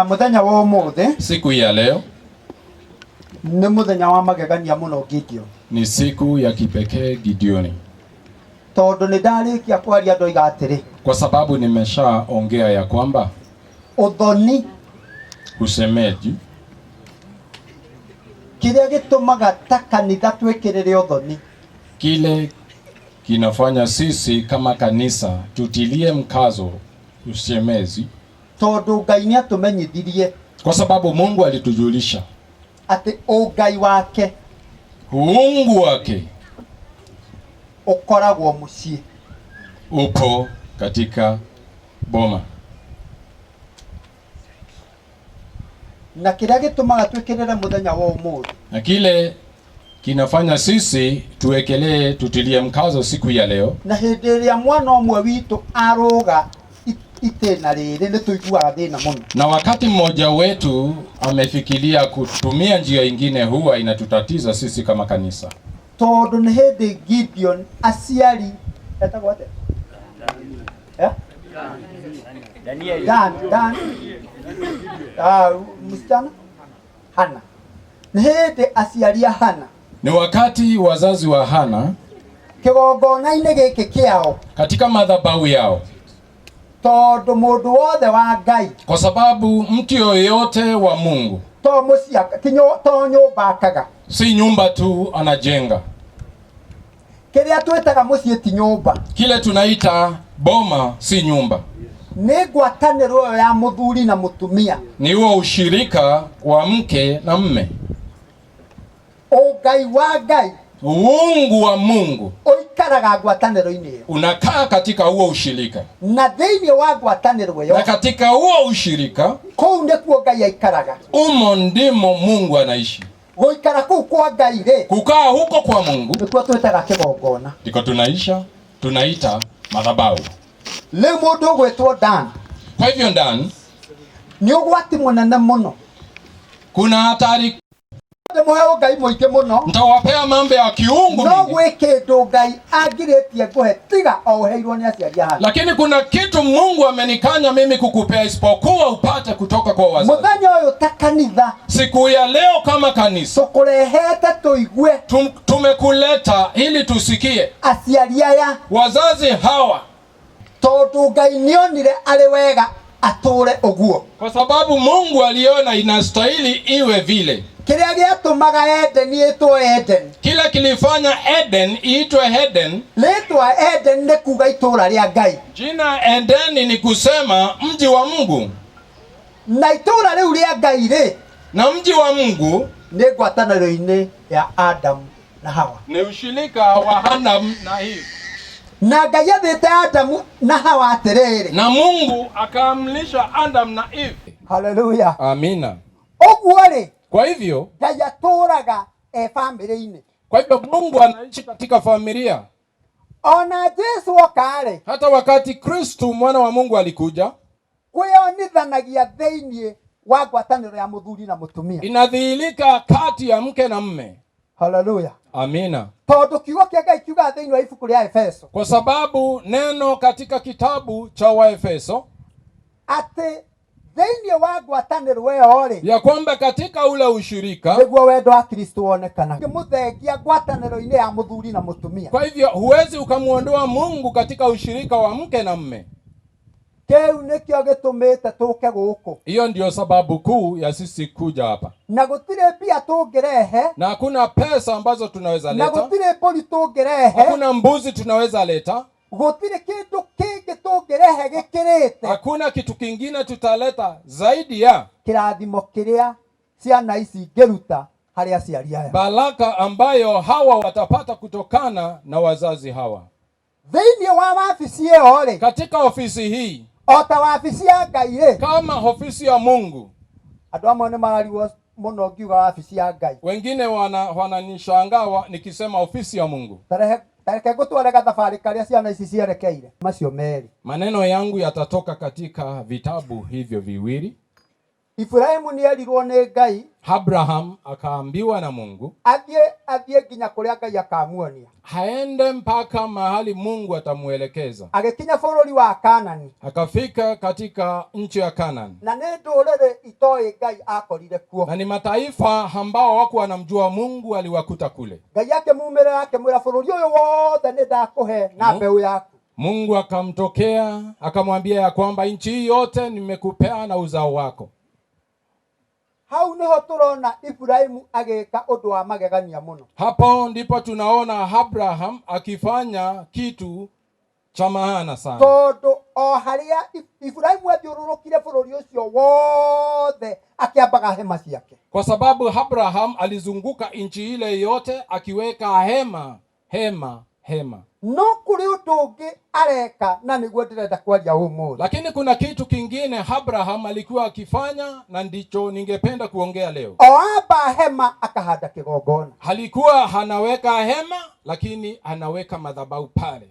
Muthenya wa umuthe, siku ya leo ni muthenya wa magegania muno Gideon. Ni siku ya kipekee Gideoni. Tondu ni ndarikia kwaria ndoiga atiri, kwa sababu nimeshaongea ya kwamba uthoni, ushemeji, kiria gitumaga ta kanitha twikirire uthoni, kile kinafanya sisi kama kanisa tutilie mkazo ushemezi, tondu Ngai ni atumenyithirie, kwa sababu Mungu alitujulisha ati ungai wake, uungu wake ukoragwo mucii, upo katika boma. Na kiria gitumaga twikirire muthenya wa umuthe, na kile kinafanya sisi tuwekelee tutilie mkazo siku ya leo, na hindi iria mwana umwe witu aruga itena riri ni tuiguaga thina muno, na wakati mmoja wetu amefikiria kutumia njia ingine, huwa inatutatiza sisi kama kanisa. Tondu ni hindi Gideon aciari etagwo ate Daniel msichana Hana, ni hindi aciari Hana, ni wakati wazazi wa Hana kigongona-ini giki kiao, katika madhabahu yao, tondu mundu wothe wa Ngai, kwa sababu mtu yoyote wa Mungu to muciaka to nyumba akaga, si nyumba tu anajenga. Kiria twitaga mucii ti nyumba, kile tunaita boma si nyumba, ni ngwataniro ya muthuri na mutumia, ni huo ushirika wa mke na mme. Ungai wa Ngai, uungu wa Mungu uikaraga ngwataniro-ini iyo, unakaa katika huo ushirika, na thiini wa ngwataniro iyo, na katika huo ushirika kou nikuo Ngai aikaraga, umo ndimo Mungu anaishi. Guikara kou kwa Ngai ri, kukaa huko kwa Mungu nikuo twitaga kigongona, ndiko tunaita madhabahu. Riu mundu ugwitwo Dan, kwa hivyo Dan ni ugwati munene muno, kuna hatari. Muheo Ngai muingi muno, ntawapea mambo ya kiungu no gwi kindu Ngai angiritie nguhe tiga o uheirwo ni aciari Hana, lakini kuna kitu Mungu amenikanya mimi kukupea isipokuwa upate kutoka kwa wazazi. Muthenya uyu ta kanitha, siku ya leo kama kanisa tukurehete tuigue, tumekuleta ili tusikie aciari aya, wazazi hawa, tondu Ngai nionire ari wega ature uguo, kwa sababu Mungu aliona inastahili iwe vile. Kiria giatumaga Eden itwo Eden, kila kilifanya Eden iitwe Eden. Ritwa Eden ni kuga itura ria Ngai, jina Eden ni kusema mji wa Mungu, na itura riu ria Ngai ri, na mji wa Mungu ni ngwataniro-ini ya Adam na Hawa, ni ushirika wa Adam na Eve. Na Ngai athite Adamu na Hawa atiriri, na Mungu akaamlisha Adam na Eve. Haleluya, amina. Uguo ri, kwa hivyo Ngai aturaga family-ini, kwa hivyo Mungu anaishi katika familia. Ona Jesu okare, hata wakati Kristo mwana wa Mungu alikuja, kwionithanagia thiini wa ngwataniro ya muthuri na mutumia, inadhihirika kati ya mke na mme. Haleluya, amina. Tondu kiugo kia Ngai kiuga thiini wa ibuku ria Efeso, kwa sababu neno katika kitabu cha Waefeso ati thiini wa ngwataniro iyo ri, ya kwamba katika ule ushirika niguo wendo wa Kristo wonekana. Muthengia ngwataniro-ini ya muthuri na mutumia, kwa hivyo huwezi ukamuondoa Mungu katika ushirika wa mke na mme. Kiu nikio gitumite tuke guku, hiyo ndio sababu kuu ya sisi kuja hapa, na gutire mbia tungirehe, na hakuna pesa ambazo tunaweza leta, na gutire mburi tungirehe, hakuna mbuzi tunaweza leta, gutire kindu kingi tungirehe gikirite, hakuna kitu kingine tutaleta zaidi ya kirathimo kiria ciana ici ngiruta hari aciari aya, baraka ambayo hawa watapata kutokana na wazazi hawa. Thiini wa wabici iyo ri, katika ofisi hii, ota wabici ya Ngai ri, kama ofisi ya Mungu, andu amwe ni marariwo muno ngiuga wabici ya Ngai, wengine wananishangaa nikisema ofisi ya Mungu. Tareke gutwarega thabari karia ciana ici cierekeire, macio meri. Maneno yangu yatatoka katika vitabu hivyo viwili, Ibrahimu ni erirwo ni Ngai. Abraham akaambiwa na Mungu Athie nginya kuria Ngai akamuonia. Haende mpaka mahali Mungu atamuelekeza. Agikinya bũrũri wa Kanani. Akafika katika nchi ya Kanani. Na nĩ ndũrĩrĩ itoĩ Ngai akorire kuo. Na ni mataifa ambao wako wanamjua Mungu aliwakuta kule. Ngai akĩmumĩrĩra akĩmwĩra bũrũri ũyũ wothe nĩ ndakũhe na mbeũ yaku. Mungu akamtokea akamwambia ya kwamba nchi hii yote nimekupea na uzao wako. Hau niho turona Ibrahimu ageka ũndũ wa magegania muno. Hapo ndipo tunaona Abraham akifanya kitu cha maana sana. Tondũ o haria Ibrahimu athiũrũrũkire bũrũri ũcio wothe akiambaga hema ciake. Kwa sababu Abraham alizunguka nchi ile yote akiweka hema. No kuri ũndũ ũngĩ areka na nĩguo ndĩrenda kwaria ũmũthĩ. Lakini kuna kitu kingine Abraham alikuwa akifanya na ndicho ningependa kuongea leo. Oamba hema akahanda kĩgongona. Halikuwa anaweka hema lakini anaweka madhabahu pale.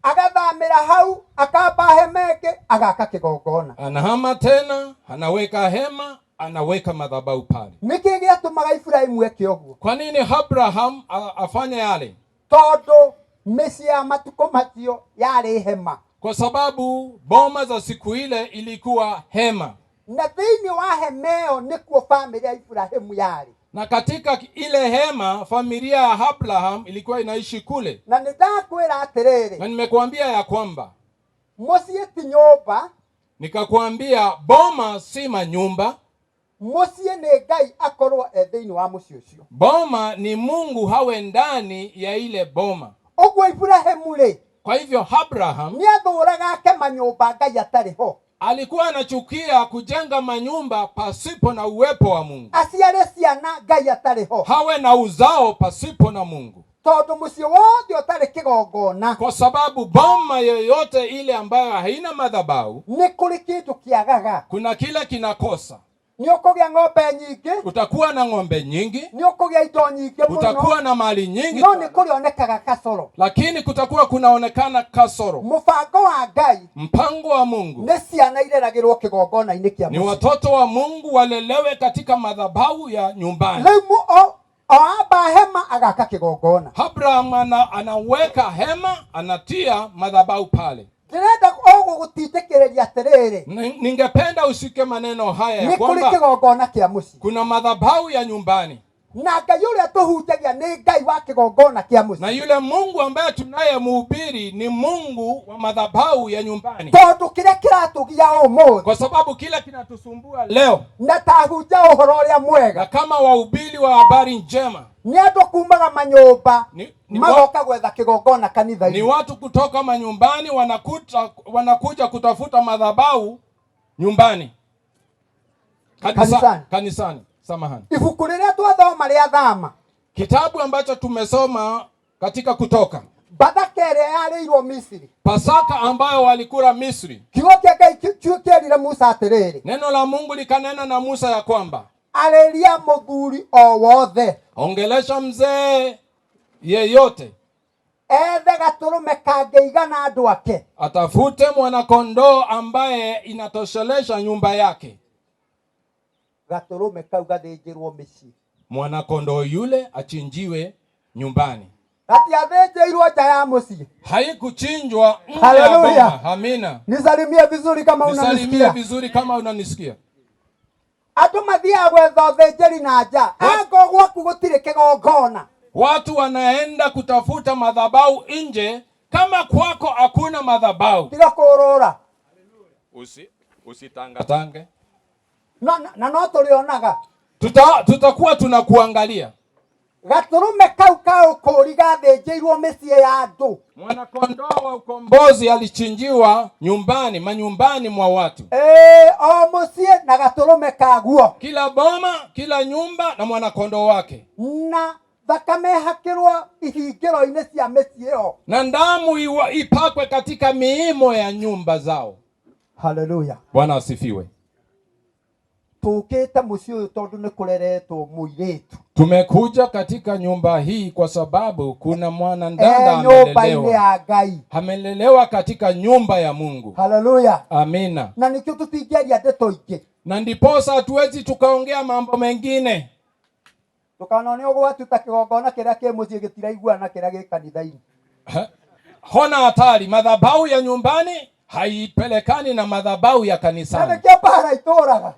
Agathamĩra hau akamba hema ĩngĩ agaka kĩgongona. Anahama tena anaweka hema anaweka madhabahu pale. Nĩkĩ gĩatũmaga Ibrahimu eke ũguo? Kwa nini Abraham afanye yale? Tondũ mĩciĩ ya matukũ macio yarĩ hema. Kwa sababu boma za siku ile ilikuwa hema. Na thĩinĩ wa hema ĩyo nĩkuo bamĩrĩ ya Ibrahimu yarĩ. Na katika ile hema familia ya Abraham ilikuwa inaishi kule. Na nĩndakwĩra atĩrĩrĩ. Na nimekuambia ya kwamba mũciĩ ti nyũmba. Nikakwambia boma si manyumba. Mũciĩ nĩ Ngai akorwo thĩinĩ wa mũciĩ ũcio. Boma ni Mungu hawe ndani ya ile boma. Ũguo Ibrahimu rĩ. Kwa hivyo Abraham nĩathũraga ake manyũmba Ngai atarĩ ho. Alikuwa anachukia kujenga manyumba pasipo na uwepo wa Mungu. Aciare ciana Ngai atarĩ ho. Hawe na uzao pasipo na Mungu. Tondũ mũciĩ wothe ũtarĩ kĩgongona. Kwa sababu boma yoyote ile ambayo haina madhabahu nĩ kũrĩ kĩndũ kĩagaga. Kuna kile kinakosa. Nĩũkũgĩa ng'ombe nyingĩ. Utakuwa na ng'ombe nyingi. Nĩũkũgĩa indo nyingĩ muno. Utakuwa na mali nyingi. No nĩ kũrĩonekaga kasoro. Lakini kutakuwa kunaonekana kasoro. Mũbango wa Ngai. Mpango wa Mungu. Nĩ ciana ireragĩrwo kĩgongona-inĩ kĩa Mungu. Ni watoto wa Mungu walelewe katika madhabahu ya nyumbani. Rĩu oamba hema agaka kĩgongona. Abraham anaweka hema anatia madhabahu pale. Ndĩrenda gũgũtindĩkĩrĩria atĩrĩrĩ. Ningependa usike maneno haya ya kwamba nĩ kũrĩ kĩgongona kĩa mũciĩ. Kuna madhabahu ya nyumbani. Na Ngai ũrĩa tũhunjagia nĩ Ngai wa kĩgongona kĩa mũciĩ. Na yule Mungu ambaye tunayemhubiri ni Mungu wa madhabahu ya nyumbani. Tondũ kĩrĩa kĩratũgia ũmũthĩ. Kwa sababu kila kinatusumbua leo. Na tahunja ũhoro ũrĩa mwega. Na kama wahubiri wa habari njema. Ni andũ kumaga manyũmba magoka gwetha kĩgongona kanitha-inĩ. Ni watu kutoka manyumbani wanakuja kutafuta madhabahu nyumbani. Kanisani. Samahani. Ibuku rĩrĩa twathoma rĩa Thama. Kitabu ambacho tumesoma katika Kutoka. Bathaka ĩrĩa yarĩirwo Misri. Pasaka ambayo walikula Misri. Kiugo kĩa Ngai kĩerire Musa atĩrĩrĩ. Neno la Mungu likanena na Musa ya kwamba arĩria mũthuri o wothe. Ongelesha mzee yeyote. Ethe gatũrũme kangĩigana andũ ake. Atafute mwanakondoo ambaye inatoshelesha nyumba yake. Gatũrũme kau gathĩnjĩrwo mĩciĩ. Mwanakondoo yule achinjiwe nyumbani. Hatiathĩnjĩirwo nja ya mũciĩ. Haikuchinjwa nje ya boma. Amina. Nisalimie vizuri kama unanisikia. Nisalimie vizuri kama unanisikia. Andũ mathiaga gwetha ũthĩnjĩri na nja. Ango gwaku gũtirĩ kĩgongona. Watu wanaenda kutafuta madhabahu nje kama kwako hakuna madhabahu. Tiga kũrũra. Usitangatange. Na no tũrĩonaga. Tutakuwa tunakuangalia. Gatũrũme kau ka ũkũri gathĩnjĩirwo mĩciĩ ya andũ. Mwanakondoo wa ukombozi alichinjiwa manyumbani mwa watu. O mũciĩ na gatũrũme kaguo. Kila boma, kila nyumba na mwanakondoo wake. Na thakame hakĩrwo ihingĩro-inĩ cia mĩciĩ ĩyo. Na damu ipakwe katika miimo ya nyumba zao. Haleluya. Bwana asifiwe. Tukĩte mũciĩ ũyũ tondũ nĩ kũreretwo mũirĩtu. Tumekuja katika nyumba hii kwa sababu kuna mwanadada amelelewa katika nyumba ya Mungu. Haleluya. Amina. Na nikio tutingĩaria ndeto ingĩ. Na ndiposa hatuwezi tukaongea mambo mengine. Tukanone ogwa tutakigongona kiria ki mucii gitiraiguana kiria gi kanitha-ini. Hona hatari, madhabahu ya nyumbani haipelekani na madhabahu ya kanisani.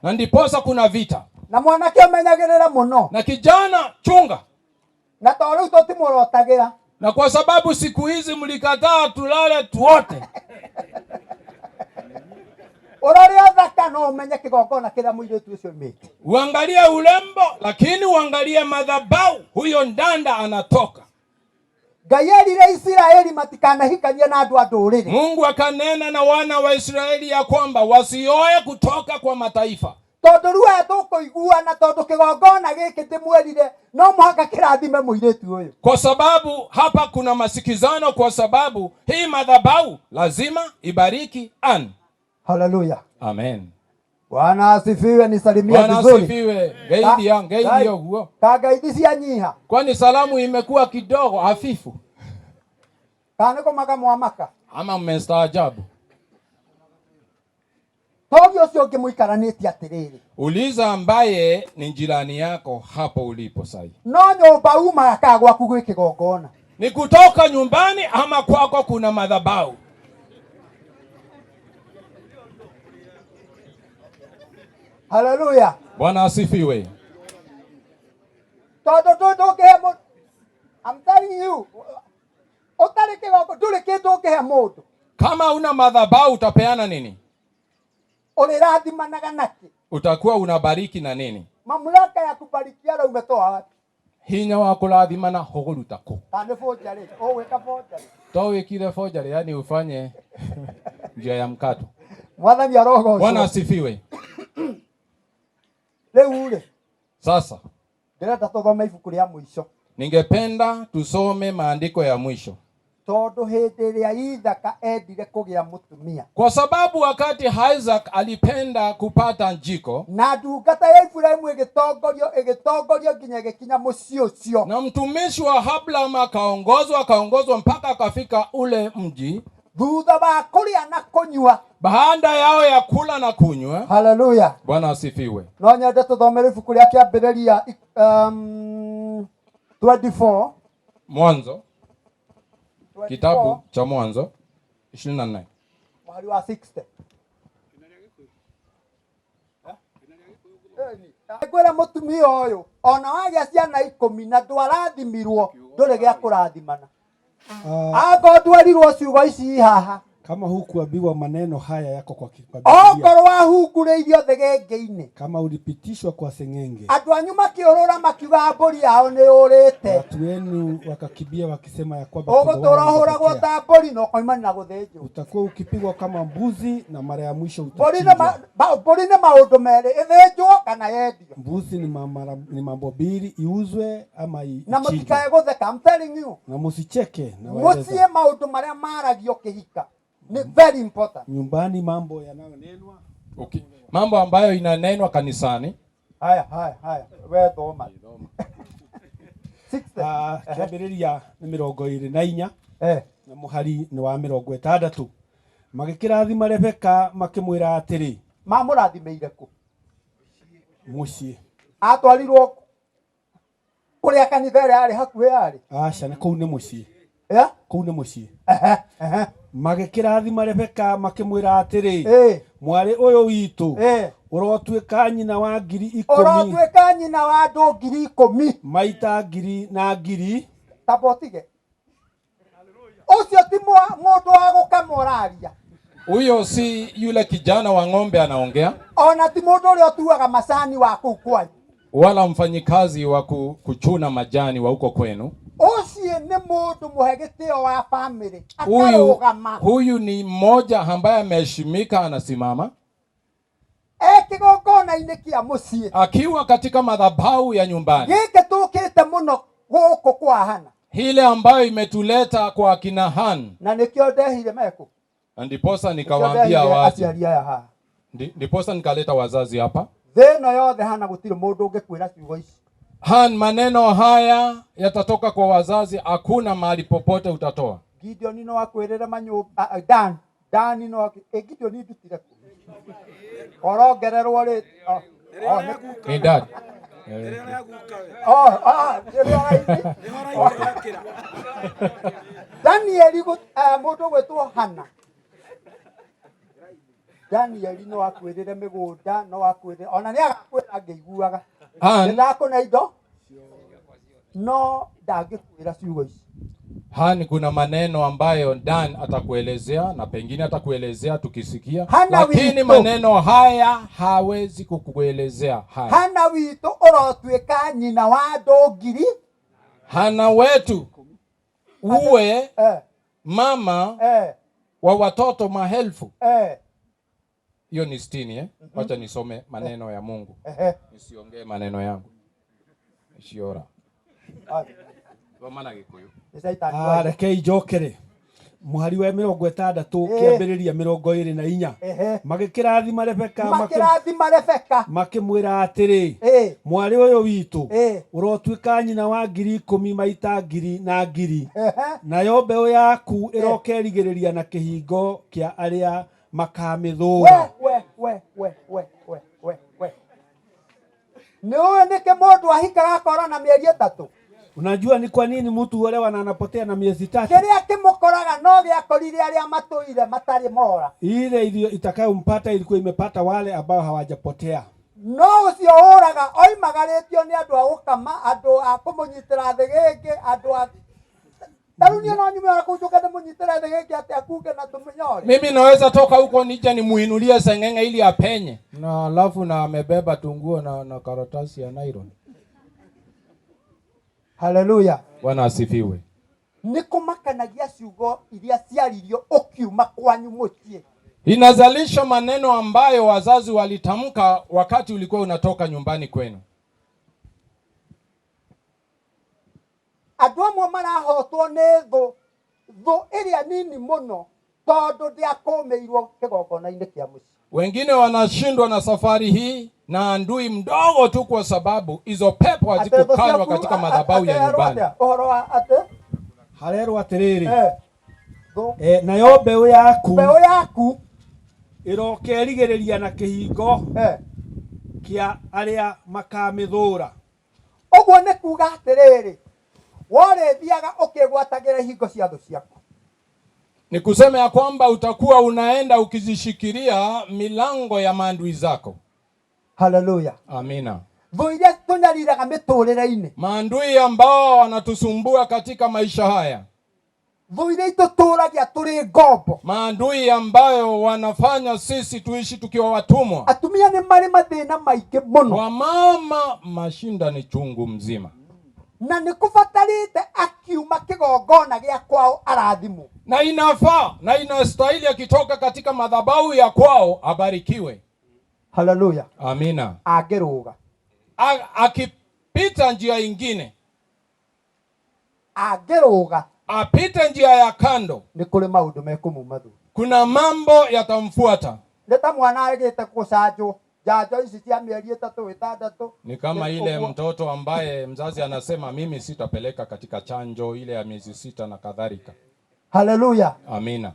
Na ndiposa kuna vita. Na mwanake umenyagirira muno. Na kijana chunga. Na toro totimorotagira. Na kwa sababu siku hizi mlikataa tulale tuote. Uraria thaka no umenye kigongona kiria muiritu ucio miti. Uangalie ulembo lakini uangalie madhabahu huyo ndanda anatoka. Gayerire Israeli matikanahikania na andu a nduriri. Mungu akanena na wana wa Israeli ya kwamba wasioe kutoka kwa mataifa. Tondu ruwa tukuiguana tondu kigongona giki timwerire no muhaka kirathime muiritu uyu. Kwa sababu hapa kuna masikizano, kwa sababu hii madhabahu lazima ibariki Ann. Haleluya. Amen. Bwana asifiwe. Nisalimia vizuri. Bwana asifiwe. Gaidi huo. Kagaidi cia nyiha. Kwani salamu imekuwa kidogo hafifu. Kaniko maka mwamaka. Ama mmestaajabu. Togi ucio ngimuikaranĩtie atiriri. Uliza ambaye ni jirani yako hapo ulipo sasa. No nyumba uma akagwa kugwe kigongona. Ni kutoka nyumbani ama kwako kuna madhabahu? Haleluya. Bwana asifiwe. Toto kemo. I'm telling you. Otareke wako tuleke toke ya moto. Kama una madhabahu utapeana nini? Olerathimanaga naki. Utakuwa unabariki na nini? Mamlaka ya kubarikiana umetoa wapi? Hinya wa kulathimana hoguruta ku. Kande fojare. Weka fojare. Towe kile fojare, yani ufanye njia ya mkato. Mwathani ya roho. Bwana asifiwe. Leo ule. Sasa ndirenda tuthome ibuku ria mwisho. Ningependa tusome maandiko ya mwisho. Tondu hindi ria Ithaka endire kugia mutumia. Kwa sababu wakati Isaac alipenda kupata njiko, na ndungata ya Ibrahimu igitongorio nginya gikinya mucii ucio. Na mtumishi wa Abraham akaongozwa mpaka akafika ule mji. Thutha wa kuria na kunywa. Baada yao ya kula na kunywa. Haleluya. Bwana asifiwe. No nyende tuthomere ibuku ria kiambiriria 24. Mwanzo. Kitabu cha Mwanzo 24. Mahali wa 60. Kwera mutumia uyu ona wagia ciana 10 na ndwarathimirwo nduri gia kurathimana. Ago ndwarirwo ciugo ici haha. Kama hukuambiwa maneno haya yako kwa Biblia. Okorwo wahungureirio thegenge-ini. Kama ulipitishwa kwa sengenge. Andu anyu makiurura makiuga mburi yao ni urite. Watu wenu wakakibia wakisema ya kwamba uguturahuragwo ta mburi no koimani na guthinjwo. Utakuwa ukipigwa kama mbuzi na mara ya mwisho mburi ni maundu meri ithinjwo kana yendio. Mbuzi ni mambo mbili, iuzwe ama ichinjwe. Na mutikae gutheka, I'm telling you. Na musicheke na waeleza. Mucie maundu maria maragio kihika. Ni very important. Nyumbani mambo yanayonenwa. Okay. Mambo ambayo inanenwa kanisani. Haya. Wewe thoma. 60. Kiambiriria ni 24. Na muhari ni wa 60. Magikirathima Rebeka makimwira atiri. Mamurathimire ku? Mucii. Atwarirwo kuria kanitha ria ari hakuhi ari. Aca ni kuu ni mucii. Kuu ni mucii. Magikirathima Rebeka makimwira atiri. Mwari uyu witu. Urotuika nyina wa 10,000. Urotuika nyina wa andu 10,000. Maita 1000 na 1000. Tabotige. Ucio ti mundu wa gukamoraria. Huyo si yule kijana wa ng'ombe anaongea. Ona ti mundu uria tuaga macani wa kuu kwani. Wala mfanyikazi wa kuchuna majani wa huko kwenu. Ucio ni mundu muhegitio wa family. Huyu ni mmoja ambaye ameheshimika, anasimama. Kigongona-ini kia mucii. Akiwa katika madhabahu ya nyumbani. Giki tukite muno guku kwa Hana. Ile ambayo imetuleta kwa akina Han. Na nikio ndehire meku. Ndiposa nikawaambia wazi. Ndiposa nikaleta wazazi hapa. Theno yothe Hana gutire mundu ungekwira ciugo ici. Han, maneno haya yatatoka kwa wazazi, hakuna mahali popote utatoa. Gideon no akwirira manyu Dan no Gideon ndutire ku. Orongererwo ri Ni dad. Danieli mundu gwitwo Hana. Danieli no akwirire migunda, no akwirire ona ni agakwira ngeiguaga. Ndakuna indo no ndagikwira ciugo ici. Hani kuna maneno ambayo Dan atakuelezea na pengine atakuelezea tukisikia, lakini maneno haya hawezi kukuelezea haya. Hana wito urotwika nyina wa ndongiri. Hana wetu uwe mama wa watoto maelfu. Hiyo ni 60 Wacha nisome maneno ya Mungu. Nisiongee maneno yangu. Ishiora. Maana Gikuyu. Rekei njokere muhari wa 60 kiambiriria 24 magikirathima Rebeka makimwira atiri mwari uyu witu urotwika nyina wa 10,000 maita 10,000 nayo mbeu yaku irokerigiriria na kihingo kia aria makamithura. Niwe nike mundu ahikaga akora na mieri 3. Unajua ni kwa nini mtu olewa na anapotea na miezi 3? Kiria kimukoraga no giakorire aria matuire matari mora. Ile itakayompata ilikuwa imepata wale ambao hawajapotea. No ucio uraga oimagaritio ni andu a gukama, andu a kumunyitira thigiki, andu a Tarunia no nyume akujuka na munyitira thigiki ati akuge na tumunyore. Mimi naweza toka huko nije nimuinulie sengenge ili apenye. Na alafu na amebeba tunguo na karatasi ya nylon. Haleluya. Bwana asifiwe. Nikumakanagia ciugo iria ciaririo ukiuma kwanyu mutie. Inazalisha maneno ambayo wazazi walitamka wakati ulikuwa unatoka nyumbani kwenu. Andu amwe marahotwo ni thu iria nini muno tondu ndiakomeirwo kigongona-ini kia muci. Wengine wanashindwa na safari hii na andui mdogo tu kwa sababu hizo pepo hazikukanywa katika madhabahu ya nyumbani. Uhoro wa ate harero atiriri nayo mbeu yaku irokerigiriria na kihingo kia aria makamithura. Uguo ni kuga atiriri wore thiaga ukigwatagira hingo cia thu ciaku. Ni kusema ya kwamba utakuwa unaenda ukizishikilia milango ya maadui zako. Haleluya. Amina. Voiria tunyariraga miturire-ini. Maadui ambao wanatusumbua katika maisha haya. Voiria ituturagia turi ngombo. Maadui ambayo wanafanya sisi tuishi tukiwa watumwa. Atumia ni mari mathina maingi muno. Kwa mama mashinda ni chungu mzima. Na nikubatarite akiuma kigongona gia kwao arathimu. Na inafaa na inastahili akitoka katika madhabahu ya kwao abarikiwe. Haleluya. Amina. Ageruga. Akipita njia ingine. Ageruga. Apite njia ya kando. Ni kule maundu mekumumathu. Kuna mambo yatamfuata. Leta mwana agite kusajo. Jajo hizi cia mieri 3-6. Ni kama ile mtoto ambaye mzazi anasema mimi sitapeleka katika chanjo ile ya miezi 6 na kadhalika. Haleluya. Amina.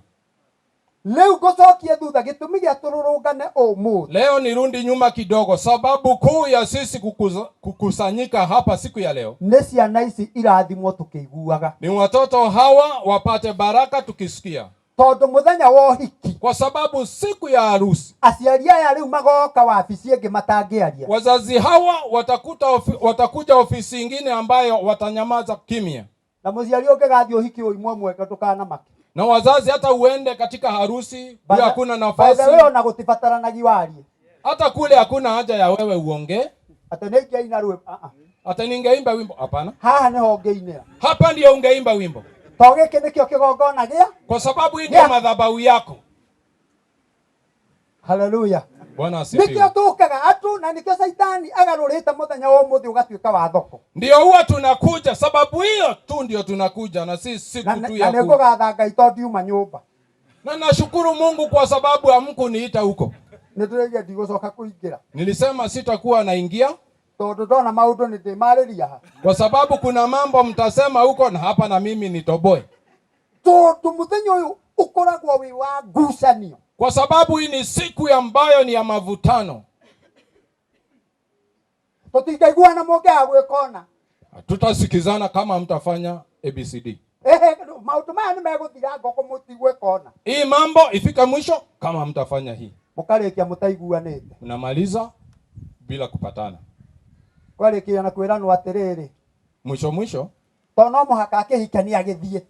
Leo gosokie thutha gitumi gia tururungane umuthi. Leo nirundi nyuma kidogo, sababu kuu ya sisi kukusanyika hapa siku ya leo ni ciana ici irathimwo tukiguaga. Ni watoto hawa wapate baraka tukisikia. Tondu muthenya wa uhiki, kwa sababu siku ya harusi aciari aya riu magoka wabici ingi matangiaria. Wazazi hawa watakuja ofisi ingine ambayo watanyamaza kimya. Na muciari ungigathi uhiki uimwe mweka tukana maki. Na wazazi hata uende katika harusi bila hakuna nafasi. Wewe na gutibataranagia warie. Hata kule hakuna haja ya wewe uongee. Hata ningeina ruwe. Hata ningeimba wimbo hapana. Haha niho ngeinira. Hapa ndio ungeimba wimbo. Toge kene kio kigongona gia. Kwa sababu hii ndio madhabahu yako. Haleluya. Bwana asifiwe. Nikio tukaga atu na nikio Saitani agarurite muthenya wa umuthi ugatuika wa thoko. Ndio huwa tunakuja, sababu hiyo tu ndio tunakuja na sisi siku tu ya na nikugatha Ngai tondu uma nyumba. Na nashukuru Mungu kwa sababu hamkuniita huko. Nitureje ndigocoka kuingira. Nilisema sitakuwa naingia tondu ndona maundu nindimariria. Kwa sababu kuna mambo mtasema huko na hapa na mimi nitoboe. Tondu muthenya uyu ukoragwo wi wa ngucanio. kwa sababu hii ni siku ambayo ni ya mavutano. Tutikaiguana mogea gwekona. Tutasikizana kama mtafanya ABCD. Mautu maya nimeguthira ngoko mutigwe kona. Hii mambo ifika mwisho kama mtafanya hii. Mukarekia mutaiguanite. Unamaliza bila kupatana. Kwarekia na kwirano atiriri. Mwisho tono muhaka akihikania githie.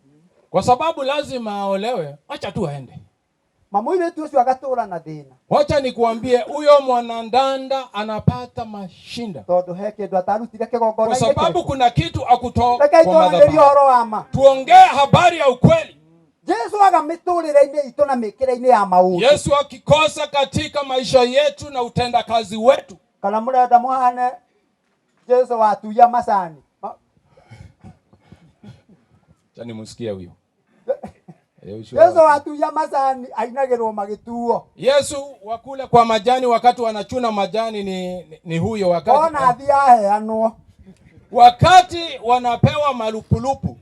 Kwa sababu lazima aolewe, acha tu aende. Mamuire tu ucio agatura na thina. Wacha nikuambie huyo mwanandanda anapata mashinda. Tondu heke ndo atarutire kigongona. Kwa sababu kuna kitu akutoa kwa madhabahu. Tuongee habari ya ukweli. Yesu agamiturire-ini itu na mikire-ini ya maundu. Yesu akikosa katika maisha yetu na utenda kazi wetu. Kana murenda muhane Yesu watuya macani. Chani musikia huyo. Yesu watuya macani ainagirwo magituo. Yesu wakule kwa majani wakati wanachuna majani ni huyo wakati. Ona athia heanwo. Wakati wanapewa malupulupu.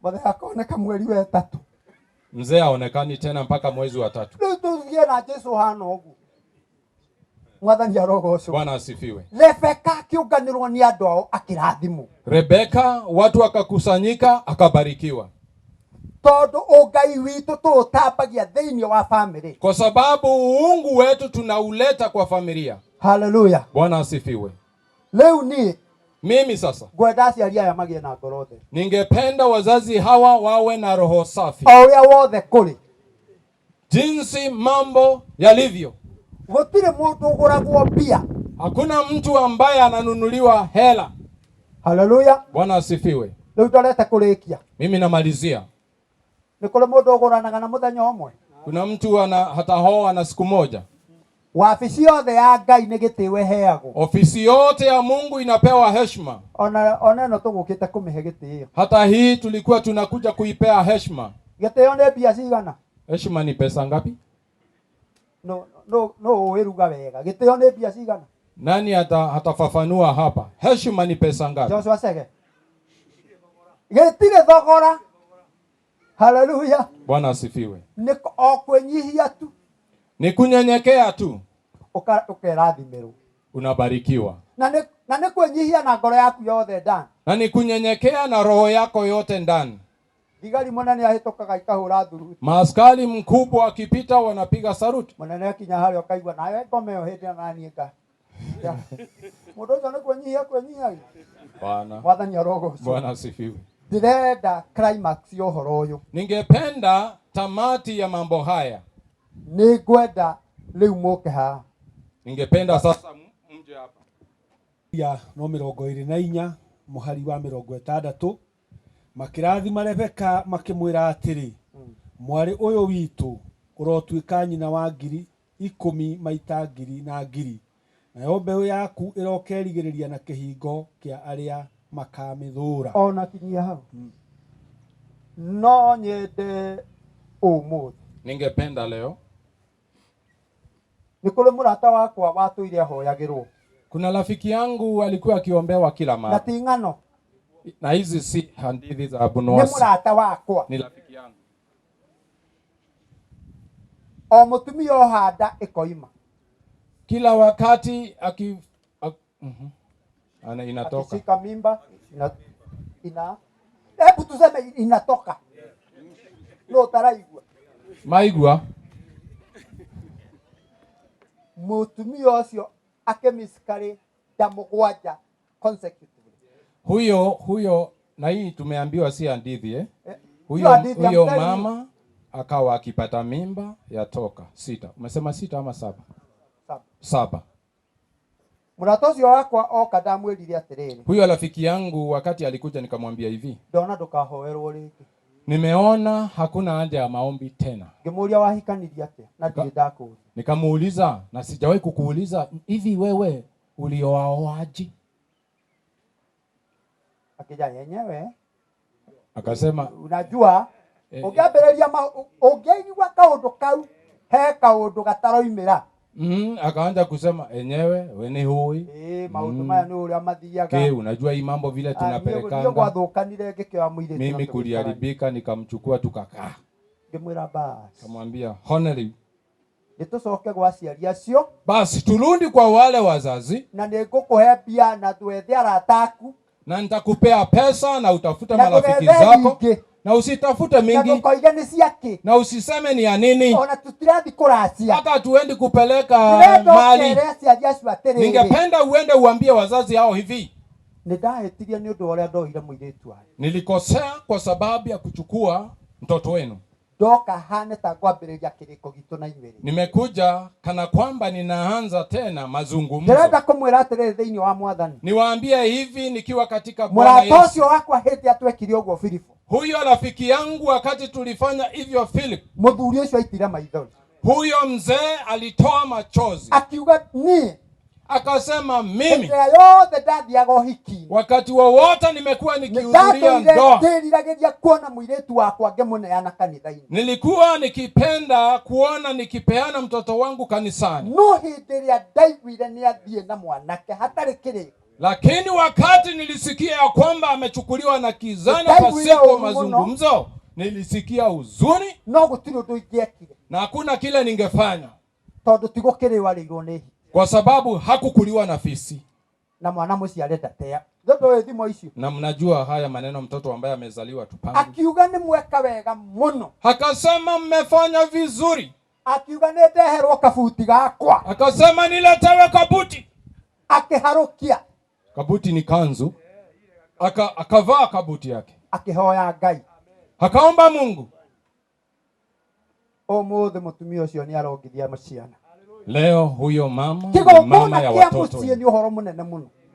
Mothe akoneka mweri wa 3. Mzee aonekani tena mpaka mwezi wa 3. Riu tuthie na Yesu hana ugu. Mwathani arogoco. Bwana asifiwe. Rebeka akiunganirwo ni andu ao akirathimwo. Rebeka watu wakakusanyika akabarikiwa. Tondu ungai witu tutambagia thiini wa family. Kwa sababu uungu wetu tunauleta kwa familia. Hallelujah. Bwana asifiwe. Leo mimi sasa gwenda aciaria aya magie na ngoro the. Ningependa wazazi hawa wawe na roho safi. Oria wothe kuri. Jinsi mambo yalivyo. Gutire mundu uguragwo mbia. Hakuna mtu ambaye ananunuliwa hela. Hallelujah. Bwana asifiwe. Leo tuleta kurikia. Mimi namalizia. Ni kule mundu uguranaga na muthenya umwe. Kuna mtu hata hoa na siku moja. Wabici yothe ya Ngai ni gitiwe heago. Ofisi yote ya Mungu inapewa heshima. Ona no tugukite kumihe gitio. Hata hii tulikuwa tunakuja kuipea heshima. Gitio ni bia cigana? Heshima ni pesa ngapi? No wiruga wega. Gitio ni bia cigana? Nani hatafafanua hapa? Heshima ni pesa ngapi? Joshua Sege. Gitire thogora. Hallelujah. Bwana asifiwe. Ni okwenyihia tu. Ni kunyenyekea tu. Ukerathimirwo. Unabarikiwa. Na ni kwenyihia na ngoro yaku yothe ndani. Na ni kunyenyekea na roho yako yote ndani. Thigari munene ahitukaga ikahura thuruti. Maaskari mkubwa akipita wanapiga saruti. Munene akinya hari akaigwa nawe ngomeo hindi na nieka. Mundu ucio ni kwenyihia. Bwana. Mwathani arogo. Bwana asifiwe. Ndirenda climax yo horo uyu. Ningependa tamati ya mambo haya. Ni gwenda riu muke ha. Ningependa sasa mje hapa. Ya no 24 muhari wa 60 makirathima Rebeka makimwira atiri mwari uyu witu urotuika nyina wa ngiri 10 maita ngiri na ngiri nayo mbeu yaku irokerigiriria na kihingo kia aria makamithura. Ona kinyia hau. No nyende umuthi. Ningependa leo. Ni kule murata wakwa watuire hoyagirwo. Kuna rafiki yangu alikuwa akiombewa kila mara. Na tingano. Na hizi si hadithi za Abunwasi. Ni murata wakwa. Ni rafiki yangu. O mutumia ohanda ikoima. Kila wakati inatoka. Akishika mimba hebu tuseme inatoka. No taraigwa. Maigwa. Mutumia ucio akemiskari ndamugwanja consecutively. Huyo na hii tumeambiwa si hadithi Huyo mama akawa akipata mimba yatoka 6. Umesema 6 ama 7? 7. Murata ucio wakwa oka ndamwirire atiriri. Huyo rafiki yangu wakati alikuja nikamwambia hivi. Ndona ndukahoerwo riki. Nimeona hakuna haja ya maombi tena. Ngimuria wahikanirie atia na ndiye ndakuuliza. Nikamuuliza na sijawahi kukuuliza hivi wewe ulioaoaje? Akija yenyewe. Akasema unajua ungeambĩrĩria ungeigua kaundu kau he kaundu gataroimĩra. Akaanza kusema enyewe we ni hui. Maundu maya ni uria mathiaga. Unajua hii mambo vile tunapelekanga. Ndio gwathũkanire ngĩkĩoya mũirĩtu. Mimi kuliharibika nikamchukua tukakaa. Ngimwira basi. Kamwambia honeli. Nitucoke gwa aciari acio. Basi turudi kwa wale wazazi. Na nigukuhe mbia na twethe arata aku. Na nitakupea pesa na utafuta marafiki zako. Na usitafute mingi. Na usiseme ni ya nini. Hata tuendi kupeleka mali. Ningependa uende uambie wazazi hao hivi. Nilikosea kwa sababu ya kuchukua mtoto wenu. Nimekuja kana kwamba ninaanza tena mazungumzo. Niwaambie hivi nikiwa katika Bwana Yesu. Huyo rafiki yangu wakati tulifanya hivyo Philip. Huyo mzee alitoa machozi. Akasema mimi wakati wowote nimekuwa nikihudhuria ndoa, nilikuwa nikipenda kuona nikipeana mtoto wangu kanisani. Lakini wakati nilisikia ya kwamba amechukuliwa na kijana pasipo mazungumzo, nilisikia huzuni na hakuna kile ningefanya. Kwa sababu hakukuliwa na fisi. Na mnajua haya maneno, mtoto ambaye amezaliwa tupange. Akasema mmefanya vizuri. Akasema niletewe kabuti. Kabuti ni kanzu. Akavaa kabuti yake. Akaomba Mungu. Leo huyo mama ni mama ya watoto.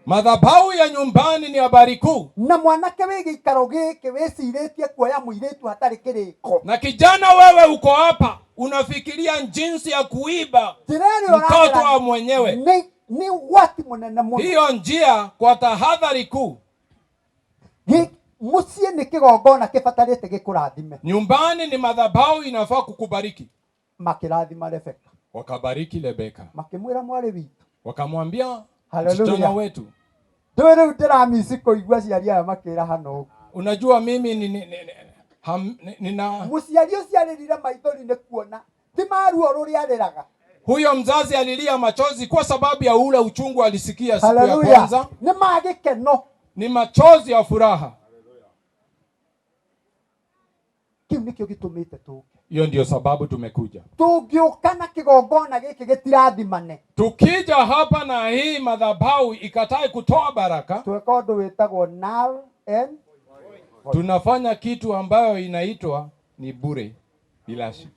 Madhabahu ya nyumbani ni habari kuu. Na kijana wewe uko hapa unafikiria jinsi ya kuiba mtoto wa mwenyewe. Hiyo njia kwa tahadhari kuu. Nyumbani ni madhabahu inafaa kukubariki. Wakabariki Rebeka. Wakamwambia msichana wetu. Unajua mimi nina huyo mzazi alilia machozi kwa sababu ya ule uchungu alisikia siku ya kwanza. Ni machozi ya furaha. Hiyo ndio sababu tumekuja. Tukija hapa na hii madhabahu ikatai kutoa baraka, tunafanya kitu ambayo inaitwa ni bure bilashi.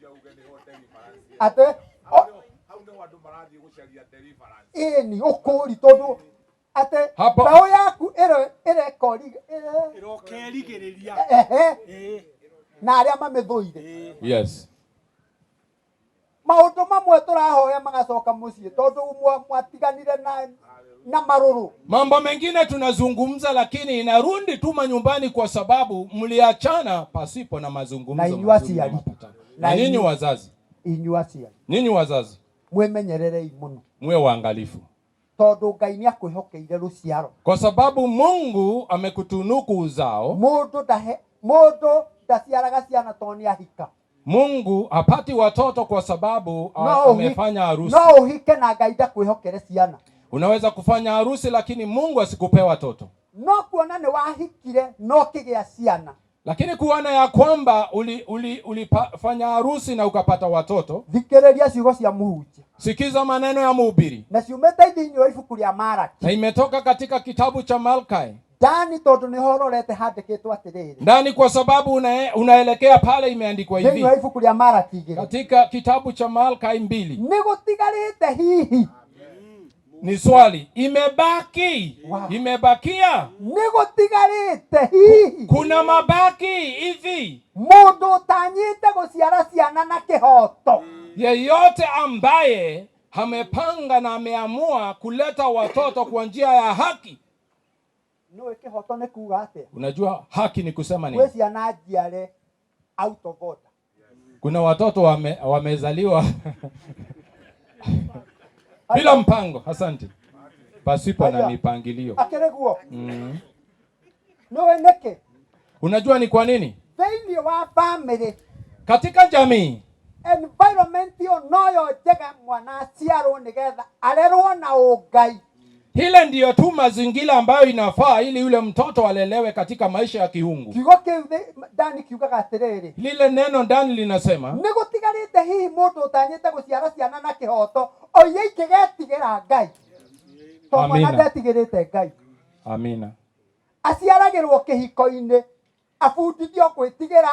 Yes. Maundu mamwe turahoya magacoka mucii tondu mwatiganire na maruru. Mambo mengine tunazungumza lakini inarudi tuma nyumbani kwa sababu mliachana pasipo na mazungumzo. Na nyinyi wazazi. Nyinyi wazazi. Mwemenyerere muno. Mwe waangalifu. Tondu Ngai ni akwihokeire ruciaro. Kwa sababu Mungu amekutunuku uzao. Mundu ndaciaraga ciana toni ahika. Mungu hapati watoto kwa sababu amefanya harusi. No uhike na Ngai ndakwihokere ciana. Unaweza kufanya harusi lakini Mungu asikupe watoto. No kuona ni wahikire no kigea ciana. Lakini kuona ya kwamba ulifanya harusi na ukapata watoto. Thikiriria ciugo cia muhunjia. Sikiza maneno ya mhubiri. Na ciumete thĩinĩ wa ibuku rĩa Malaki. Na imetoka katika kitabu cha Malaki. Ndani tondu ni hororete handikitwo atiriri. Ndani kwa sababu unaelekea pale imeandikwa hivi. Thĩinĩ wa ibuku rĩa Malaki. Katika kitabu cha Malaki 2. Ni gutigarite hihi. Ni swali. Imebaki. Wow. Imebakia. Ni gutigarite hihi. Kuna mabaki hivi. Mundu tanyite guciara ciana na kihoto. Yeyote ambaye amepanga na ameamua kuleta watoto kwa njia ya haki. No kihoto ni kuga ate. Unajua haki ni kusema nini? Wewe ciana jiare out of order. Kuna watoto wamezaliwa bila mpango. Asante. Pasipo na mipangilio. Akereguo. No eneke. Unajua ni kwa nini? Failure wa family. katika jamii. Environment yo noyo jega mwana ciaro nigetha arerwo na ugai. Hile ndiyo tu mazingira ambayo inafaa ili yule mtoto alelewe katika maisha ya kiungu. Kiugo kiu ndani kiugaga atiriri, Lile neno ndani linasema ni gutigarite hihi mundu utanyite guciara ciana na kihoto oye ikigetigera Ngai. To mwana ndetigirite Ngai. Amina. Aciaragirwo kihiko-ini, afundithio gwitigira.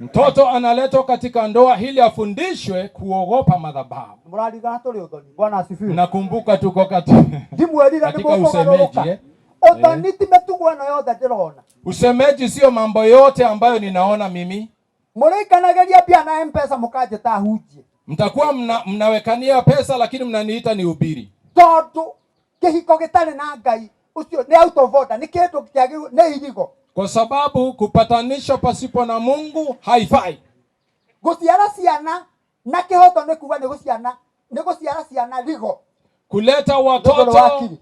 Mtoto analetwa katika ndoa ili afundishwe kuogopa madhabahu. Murarigana tuli uthoni. Bwana asifiwe. Nakumbuka tuko katika usemeji. Uthoni ti mitugo ino yothe ndirona. Usemeji sio mambo yote ambayo ninaona mimi. Murikanageria pia na M-Pesa mukajeta hujie. Mtakuwa mnawekania pesa lakini mnaniita ni ubiri. Tondu kihiko gitari na Ngai ucio ni out of order, ni kindu kiagiru, ni irigo. Kwa sababu kupatanisha pasipo na Mungu haifai. Guciara ciana na kihoto ni kuga ni guciara ciana rigo. Kuleta watoto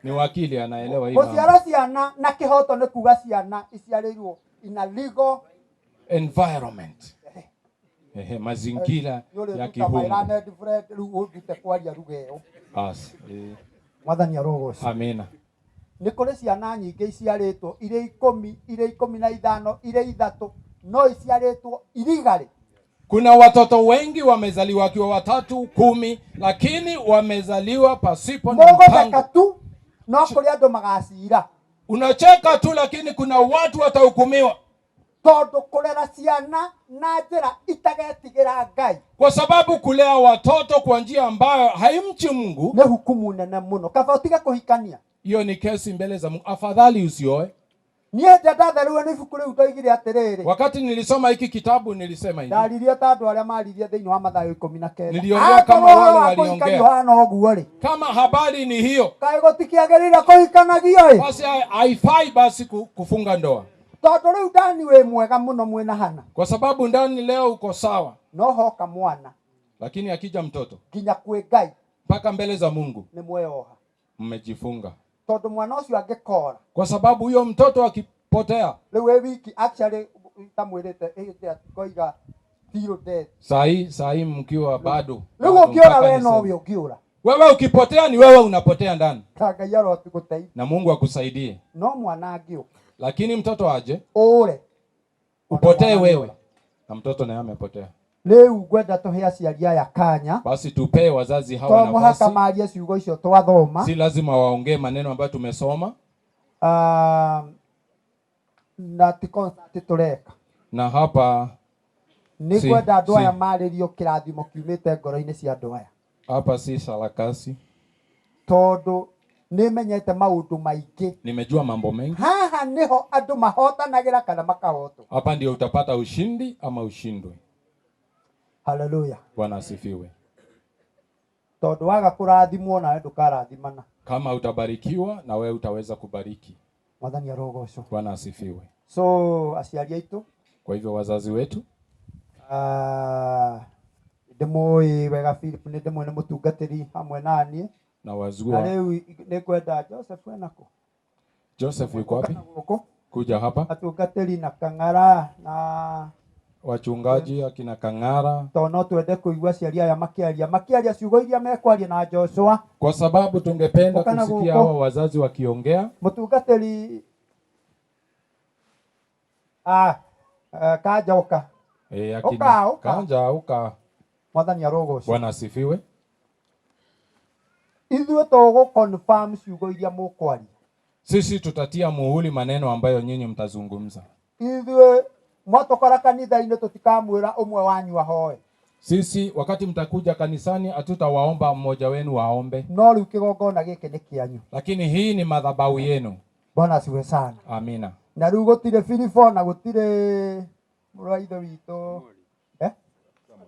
ni wakili anaelewa hiyo. Guciara ciana na kihoto ni kuga ciana iciarirwo ina legal environment. Mazingira ya kiungu. Mwathani arogocwo. Amina. Ni kuri ciana nyingi iciaritwo ire 10, ire 15, ire 3 no iciaritwo irigari. Kuna watoto wengi wamezaliwa wakiwa 3, 10 lakini wamezaliwa pasipo na mpango. Tu no kuri andu magacira. Unacheka tu lakini kuna watu watahukumiwa. Tondu kurera ciana na njira itagetigira Ngai. Kwa sababu kulea watoto kwa njia ambayo haimchi Mungu ni hukumu nene muno. Kaba utiga kuhikania. Hiyo ni kesi mbele za Mungu. Afadhali usioe. Niye ndatharuwe ni ibuku riu toigire atiriri. Wakati nilisoma hiki kitabu nilisema hivi. Ndaririe ta andu aria maririe thiini wa Mathayo 19. Niliongea kama wale waliongea. Kama habari ni hiyo. Kai gutikiagerira kuhikanagio. Basi haifai basi kufunga ndoa. Tondu riu ndani we mwega muno mwina hana. Kwa sababu ndani leo uko sawa. No hoka mwana. Lakini akija mtoto. Kinya kwe Ngai. Mpaka mbele za Mungu. Ni mweoha. Mmejifunga. Tondu mwana ucio angikora. Kwa sababu huyo mtoto akipotea. Riu we wiki actually tamwirite ite koiga zero death. Sahi mkiwa bado. Riu ukiora we no ukiura. Wewe ukipotea ni wewe unapotea ndani. Ngai arotugutei. Na Mungu akusaidie. No mwana angioka. Lakini mtoto aje ure upotee wewe na mtoto naye amepotea. Leo gwenda tuhe aciari aya kanya. Basi tupee wazazi hawa nafasi. Haka maria ciugo icio twathoma. Si lazima waongee maneno ambayo tumesoma. Na titureka. Na hapa ni gwenda andu aya maririo kirathimo kiumite ngoro-ini cia andu aya. Hapa si sarakasi. Tondu nimenyete maundu maingi. Nimejua mambo mengi. Haha niho andu mahotanagira kana makahotwo. Hapa ndio utapata ushindi ama ushindwe. Haleluya. Bwana asifiwe. Tondu waga kurathimwo na ndukarathimana. Kama utabarikiwa na wewe utaweza kubariki. Mwathani arogocwo. Bwana asifiwe. So aciari aitu. Kwa hivyo wazazi wetu. Ndimoi wega Philip ni ndimwene mutungatiri hamwe nani. Na wazua. Na leo ni kwenda Joseph enako. Joseph yuko wapi? Kuja hapa. Atungatiri na Kang'ara na wachungaji akina Kang'ara. Tono twende kuigua ciaria ya makiaria ciugo iria mekwaria na Joshua. Kwa sababu tungependa kusikia hao wazazi wakiongea. Mutungatiri kajoka. Akina Kanja. Mwathani arogocwo. Bwana asifiwe. Ithuĩ togo confirm ciugo iria mukwaria. Sisi tutatia muhuri maneno ambayo nyinyi mtazungumza. Ithuĩ mwatokora kanitha-inĩ tutikamwĩra umwe wanyu ahoe. Sisi wakati mtakuja kanisani hatutawaomba mmoja wenu waombe. No rĩu kĩgongona gĩkĩ nĩ kĩanyu. Lakini hii ni madhabahu yenu. Bwana asifiwe sana. Amina. Na rĩu gũtirĩ Filipo na gũtirĩ mũrũ wa ithe witũ.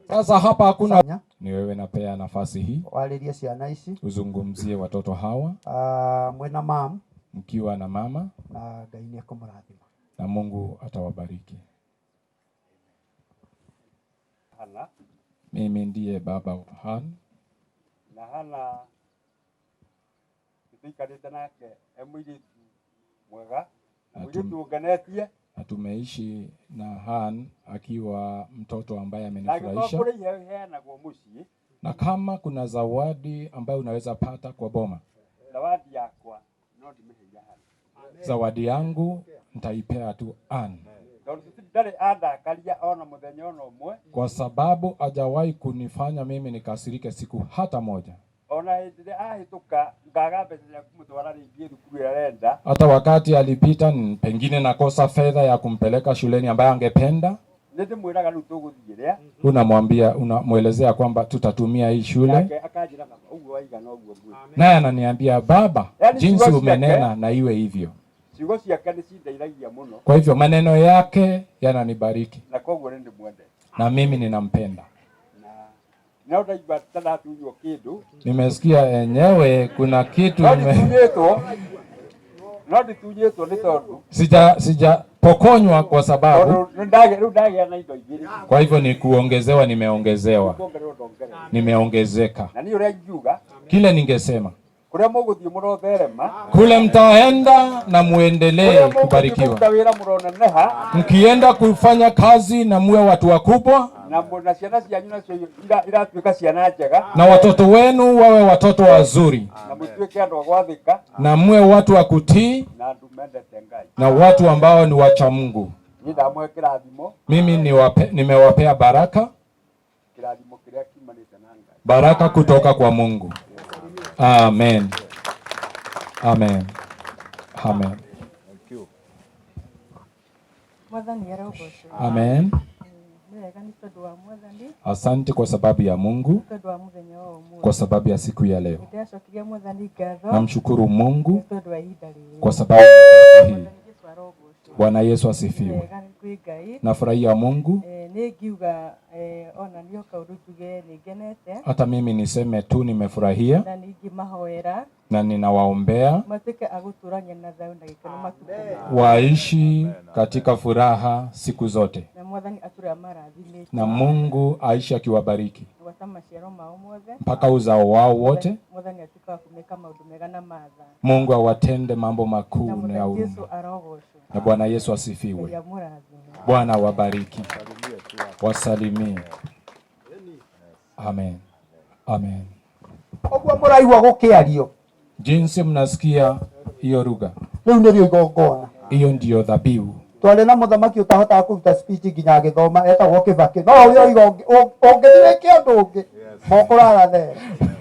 Sasa hapa hakuna. Ni wewe napea nafasi hii. Waliria ciana ici. Uzungumzie watoto hawa. Mwena mam. Mkiwa na mama. Na Ngai ni akumurathima. Na Mungu atawabariki. Hana. Mimi ndiye baba wa Hana. Na Hana tuikarite nake emwiritu mwega. Mwiritu ungenetie. na tumeishi na Han akiwa mtoto ambaye amenifurahisha. Na kama kuna zawadi ambayo unaweza pata kwa boma, zawadi yangu nitaipea tu Han, kwa sababu hajawahi kunifanya mimi nikasirike siku hata moja. Hata wakati alipita pengine nakosa fedha ya kumpeleka shuleni ambaye angependa, unamwelezea kwamba tutatumia hii shule, naye ananiambia baba, jinsi umenena na iwe hivyo. Kwa hivyo maneno yake yananibariki, na mimi ninampenda. Nimesikia enyewe kuna kitu sijapokonywa kwa sababu, kwa hivyo ni kuongezewa, nimeongezeka. Kile ningesema, kule mtaenda na muendelee kubarikiwa. Mkienda kufanya kazi na muwe watu wakubwa, na watoto wenu wawe watoto wazuri, na muwe watu wa kutii, na watu ambao ni wacha Mungu. Mimi nimewapea baraka kutoka kwa Mungu. Amen. Amen. Amen. Amen. Asante kwa sababu ya Mungu, kwa sababu ya siku ya leo. Namshukuru Mungu kwa sababu hii. Bwana Yesu asifiwe. Nafurahia Mungu. Hata mimi niseme tu nimefurahia, na ninawaombea waishi katika furaha siku zote, na Mungu aishi akiwabariki mpaka uzao wao wote. Mungu awatende mambo makuu na ya huruma. Na Bwana Yesu asifiwe. Bwana wabariki, wasalimie. Amen. Amen. Ogwa muraigwa gukiario, jinsi mnasikia hiyo lugha, riu ndio igongona, hiyo ndio dhabihu. Twale na muthamaki utahota kuruta speech nginya githoma etagwo Kibaki, no uyo igonge ongethire kindu ungi mokuraga there.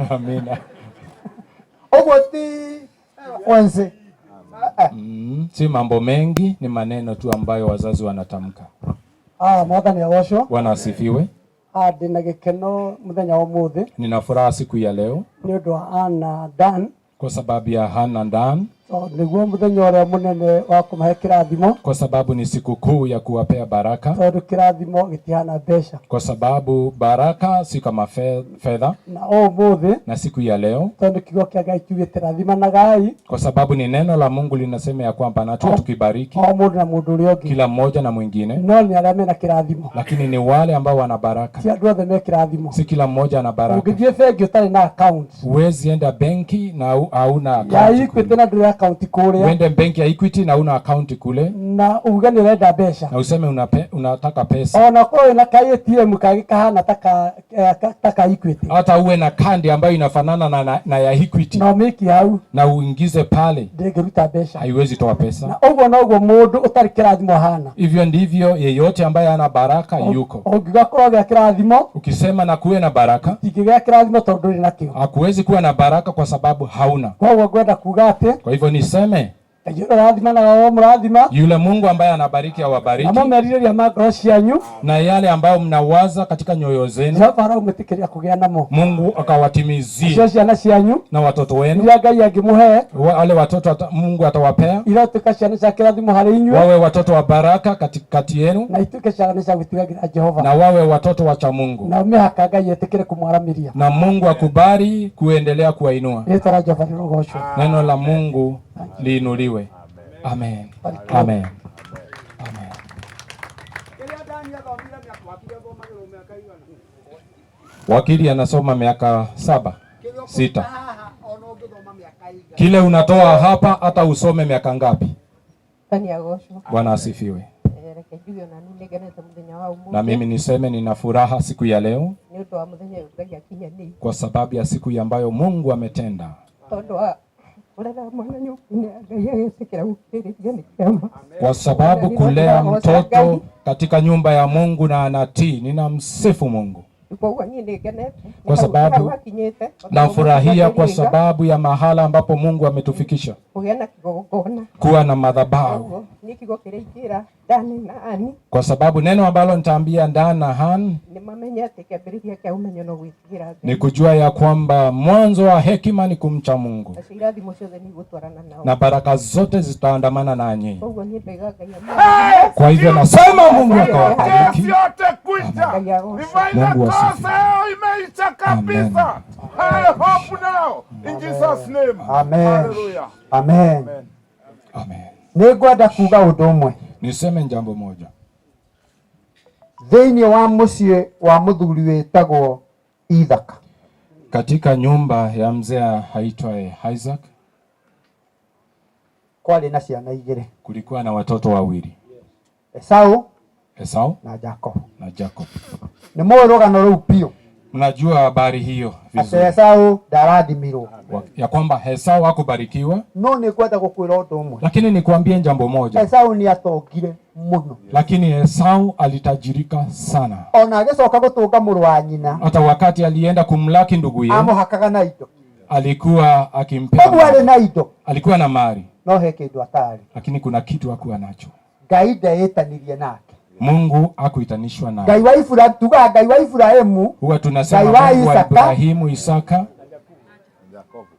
Amina. Ogwo ti wense. Si mambo mengi, ni maneno tu ambayo wazazi wanatamka. Mwathani agocwo. Bwana asifiwe. Ndina gikeno muthenya wa umuthi. Nina furaha siku ya leo ni undu wa Anna Dan, kwa sababu ya Hana Dan. Niguo muthenya uria munene wa kumahe kirathimo, kwa sababu ni siku kuu ya kuwapea baraka. Tondu kirathimo gitihana mbeca, kwa sababu baraka si kama fedha. Na umuthi, na siku ya leo, tondu kiugo kia Ngai kiugite rathimanagai, kwa sababu ni neno la Mungu linasema ya kwamba na tukibariki mundu na mundu uria ungi, kila mmoja na mwingine. No ni aria mena kirathimo, lakini ni wale ambao wana baraka. Si andu othe me kirathimo, si kila mmoja ana baraka. Ungithie bengi utari na account, huwezi enda benki na hauna account ya Equity na nduri account kule. Uende benki ya Equity na una account kule, na uge ni renda pesa, na useme unataka pesa. Ona kwa na ATM kagika nataka Equity, hata uwe na kandi ambayo inafanana na ya Equity, na miki hau na uingize pale, ndegeruta pesa, haiwezi toa pesa. Na ugo mundu utari kirathimo hana. Hivyo ndivyo yeyote ambaye ana baraka yuko. Ungigakora kirathimo, ukisema na kuwe na baraka, tikiga kirathimo tondu nduri nakio, hakuwezi kuwa na baraka kwa sababu hauna. Kwa gwenda kugate, kwa hivyo niseme yule Mungu ambaye anabariki awabariki, na yale ambayo mnawaza katika nyoyo zenu Mungu akawatimizie, na watoto wenu wale watoto Mungu atawapea wawe watoto wa baraka katikati yenu, na wawe watoto wacha Mungu, na Mungu akubali kuendelea kuwainua. Neno la Mungu liinuliwe. Amen. Amen. Amen. Wakili anasoma miaka 6. Kile unatoa hapa hata usome miaka ngapi? Bwana asifiwe. Na mimi niseme nina furaha siku ya leo kwa sababu ya siku ambayo Mungu ametenda. Kwa sababu kulea mtoto katika nyumba ya Mungu na anatii, ninamsifu Mungu. Kwa sababu nafurahia kwa sababu ya mahala ambapo Mungu ametufikisha. Kuwa na madhabahu. Kwa sababu neno ambalo nitaambia Dan na Han ni kujua ya kwamba mwanzo wa hekima ni kumcha Mungu, na baraka zote zitaandamana nanyi. Kwa hivyo nasema Mungu akawabariki. Mungu asifiwe. Amen. I hope now in Jesus name. Amen. Hallelujah. Amen. Amen. Nĩngwenda kuga ũndũ ũmwe. Niseme jambo moja. Thĩinĩ wa mũciĩ wa mũthuri wĩtagwo Ithaka, katika nyumba ya mzee haitwaye Isaac, kwarĩ na ciana igĩrĩ. Kulikuwa na watoto wawili. Esau na Jacob. Ni mũĩ rũgano rũu piũ. Mnajua habari hiyo vizuri. Esau ndarathimirwo. Ya kwamba Esau hakubarikiwa. No nĩngwenda gũkwĩra ũndũ ũmwe. Lakini nikwambie jambo moja. Esau nĩatongire mũno. Lakini Esau alitajirika sana. Ona agĩcoka gũtũnga mũrũ wa nyina. Hata wakati alienda kumlaki ndugu yake, amũhakaga na indo. Alikuwa akimpea. Alikuwa na indo. Alikuwa na mali. No he kĩndũ atarĩ. Lakini kuna kitu hakuwa nacho. Ngai ndaĩtanirie nake. Mungu hakuitanishwa naye. Ngai wa Ibrahimu. Huwa tunasema Mungu wa Ibrahimu, Isaka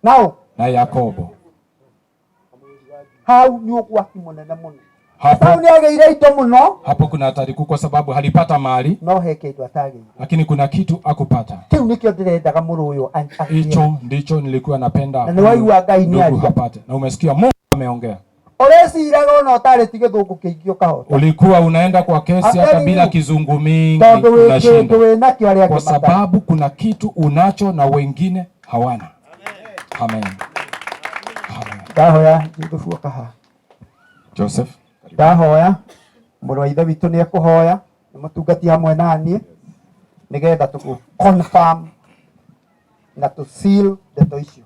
na Yakobo. Hau ni ũgwati mũnene mũno. Hapo nĩagĩire indo mũno. Hapo kuna hatari kwa sababu halipata mali. No he kĩndũ atagĩire. Lakini kuna kitu akupata. Kĩu nĩkĩo ndĩrendaga mũrũ ũyũ. Hicho ndicho nilikuwa napenda. Na nĩwaigua Ngai nĩaria. Na umesikia Mungu ameongea. Ũreciraga ona ũtarĩ ti gĩthũngũ kĩingĩ ũkahota. Ulikuwa unaenda kwa kesi hata bila kizungu mingi unashinda. Kwa sababu kuna kitu unacho na wengine hawana. Amen. Ndahoya ndufu akaha. Joseph. Ndahoya mũrũ wa ithe witũ nĩ ekũhoya nĩ mũtungati hamwe na niĩ nĩgetha tũ confirm na to seal ndeto icio.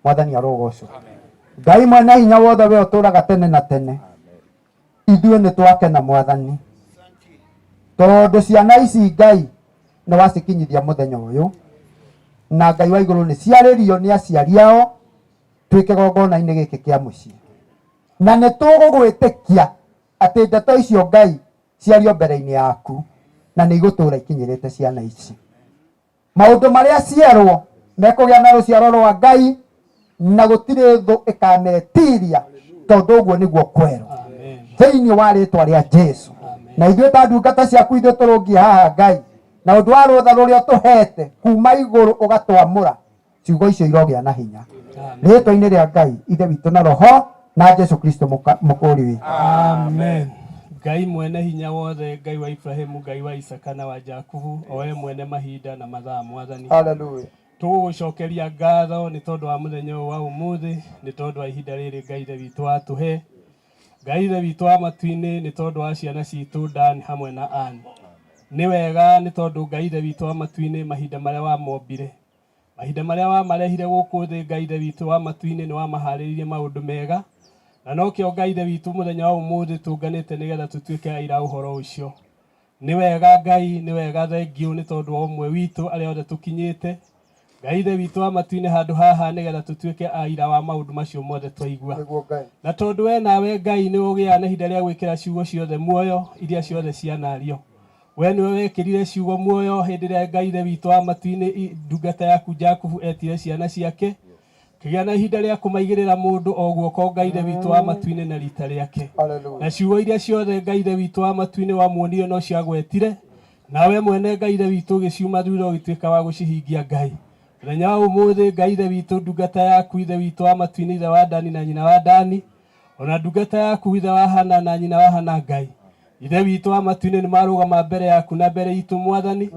Mwathani arogocwo. Ngai mwene hinya wothe we ũtũraga tene na tene. Ithuĩ nĩ twakena Mwathani tondũ ciana ici Ngai nĩ wacikinyithia mũthenya ũyũ, na Ngai wa igũrũ nĩ ciarĩrio nĩ aciari ao twĩke gongona-inĩ gĩkĩ kĩa mũciĩ, na nĩ tũgũgwĩtĩkia atĩ ndeto icio Ngai ciario mbere-inĩ yaku na nĩ igũtũra ikinyĩrĩte ciana ici. Maũndũ marĩa cierwo mekũgĩa na rũciaro rwa Ngai na gũtirĩ thũ ĩkametiria tondũ ũguo nĩguo kwerwo thĩinĩ wa rĩtwa rĩa Jesu. Na ithuĩ ta ndungata ciaku ithuĩ tũrũngie haha Ngai na ũndũ wa rũtha rũrĩa ũtũhete kuma igũrũ ũgatwamũra, ciugo icio irogĩa na hinya rĩtwa-inĩ rĩa Ngai ithe witũ na roho na Jesu Kristo mũkũri witũ. Amen. Ngai mwene hinya wothe, Ngai wa Ibrahimu, Ngai wa Isaka na wa Jakubu, owe mwene mahinda na mathaa Mwathani. Hallelujah. Tũgũcokeria ngatho nĩ tondũ wa mũthenya ũyũ wa ũmũthĩ, nĩ tondũ wa ihinda rĩrĩ Ngai ithe witũ atũhe. Ngai ithe witũ wa matu-inĩ, nĩ tondũ wa ciana citũ Dan hamwe na Ann. Nĩ wega nĩ tondũ Ngai ithe witũ wa matu-inĩ mahinda marĩa wamombire, mahinda marĩa wamarehire gũkũ thĩ, Ngai ithe witũ wa matu-inĩ nĩ wamaharĩririe maũndũ mega, na nokĩo Ngai ithe witũ mũthenya wa ũmũthĩ tũnganĩte nĩgetha tũtuĩke aira ũhoro ũcio. Nĩ wega Ngai, nĩ wega, thengiũ nĩ tondũ wa ũmwe witũ arĩa othe tũkinyĩte. Ngai ithe witũ wa matu-inĩ handũ haha nĩgetha tũtuĩke aira wa maũndũ macio mothe twaigua. Na tondũ we nawe Ngai nĩ ũgĩaga na ihinda rĩa gwĩkĩra ciugo ciothe muoyo iria ciothe cianario. We nĩwe wekĩrire ciugo muoyo hĩndĩ ĩrĩa Ngai ithe witũ wa matu-inĩ ndungata yaku Jakubu etire ciana ciake, kĩgĩa na ihinda rĩa kũmaigĩrĩra mũndũ o guoko Ngai ithe witũ wa matu-inĩ na rita rĩake. Na ciugo iria ciothe Ngai ithe witũ wa matu-inĩ wamuonire no ciagwetire, nawe mwene Ngai ithe witũ ũgĩciuma thutha ũgĩtuĩka wa gũcihingia Ngai. Mũthenya wa ũmũthĩ Ngai ithe witũ ndungata yaku ithe witũ wa matu-inĩ, ithe wa Dani na nyina wa Dani, ona ndungata yaku ithe wa Hana na nyina wa Hana, Ngai ithe witũ wa matu-inĩ nĩ marũgama mbere yaku na mbere itũ Mwathani,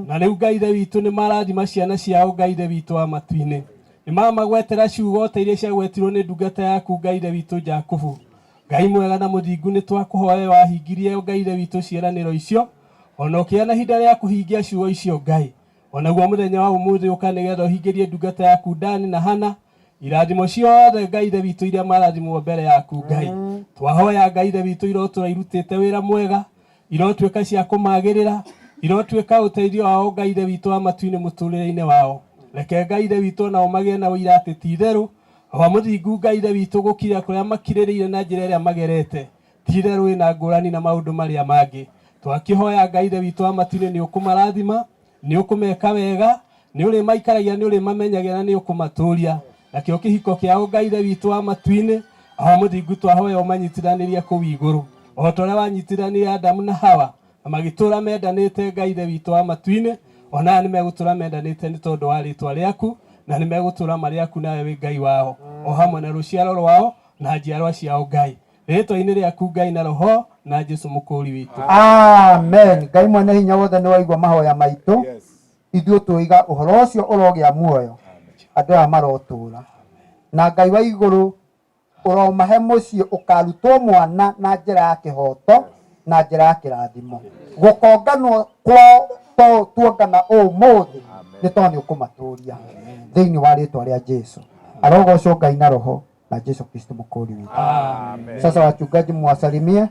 na rĩu Ngai ithe witũ nĩ marathima ciana ciao Ngai ithe witũ wa matu-inĩ, nĩ mamagwetera ciugo ta iria ciagwetirwo nĩ ndungata yaku Ngai ithe witũ Jakubu. Ngai mwega na muthingu nĩ twakũhoya wahingirie Ngai ithe witũ ciĩranĩro icio, ona ũkĩheana ihinda rĩa kũhingia ciugo icio Ngai. Onaguo mũthenya wa ũmũthĩ ũka nĩgetha ũhingĩrie ndungata yaku Dani na Hana, irathimo ciothe Ngai ithe witũ iria marathimwo mbere yaku Ngai. Twahoya Ngai ithe witũ irotũra irutĩte wĩra mwega, irotwĩka cia kũmagĩrĩra, irotwĩka ũteithio wao Ngai ithe witũ wa matu-inĩ mũtũrĩre-inĩ wao. Reke Ngai ithe witũ nao magĩe na ũira atĩ ti-itherũ wa mũthingu Ngai ithe witũ gũkira kũrĩa makirĩrĩire na njĩra ĩrĩa magerete, ti-itherũ wĩna ngũrani na maũndũ marĩa mangĩ. Twakĩhoya Ngai ithe witũ wa matu-inĩ nĩ ũkũmarathima, nĩ ũkũmeka wega, nĩ ũrĩmaikaragia, nĩ ũrĩmamenyagia na nĩ ũkũmatũria. Nakĩo kĩhiko kĩao Ngai ithe witũ wa matu-inĩ wa mũthingu twahoya ũmanyitithanĩrie kũu igũrũ, o ta ũrĩa wanyitithanirie Adamu na Hawa na magĩtũra mendanĩte Ngai ithe witũ wa matu-inĩ, ona nĩ megũtũra mendanĩte nĩ tondũ wa rĩĩtwa rĩaku, na nĩ megũtũra marĩ aku nawe wĩ Ngai wao, o hamwe na rũciaro rwao na njiarwa ciao Ngai. Rĩĩtwa-inĩ rĩaku Ngai na Roho na Jesũ mũkũũri witũ. Amen. Ngai mwene hinya wothe nĩ waigua mahoya maitũ. Ithuĩ tũiga ũhoro ũcio ũrogĩa muoyo andũ aya marotũra, na Ngai wa igũrũ ũromahe mũciĩ ũkarutwo mwana na njĩra ya kĩhoto na njĩra ya kĩrathimo. Gũkonganwo kwao tuongana ũmũthĩ nĩ tondũ nĩ ũkũmatũria thĩinĩ wa rĩĩtwa rĩa Jesũ. Arogocwo Ngai na Roho na Jesũ Kristo mũkũũri witũ. Sasa wachungaji mwasalimie.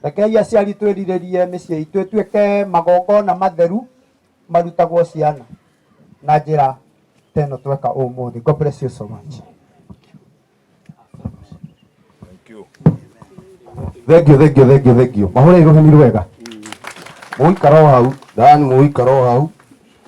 Rekei aciari twĩrirĩrie mĩciĩ itũ ĩtuĩke magongona matheru marutagwo ciana na njĩra teno tweka ũmũthĩ. God bless you so much. Thank you. Mahũra iroheni rwega. Mũikaro hau, Dani mũikaro hau.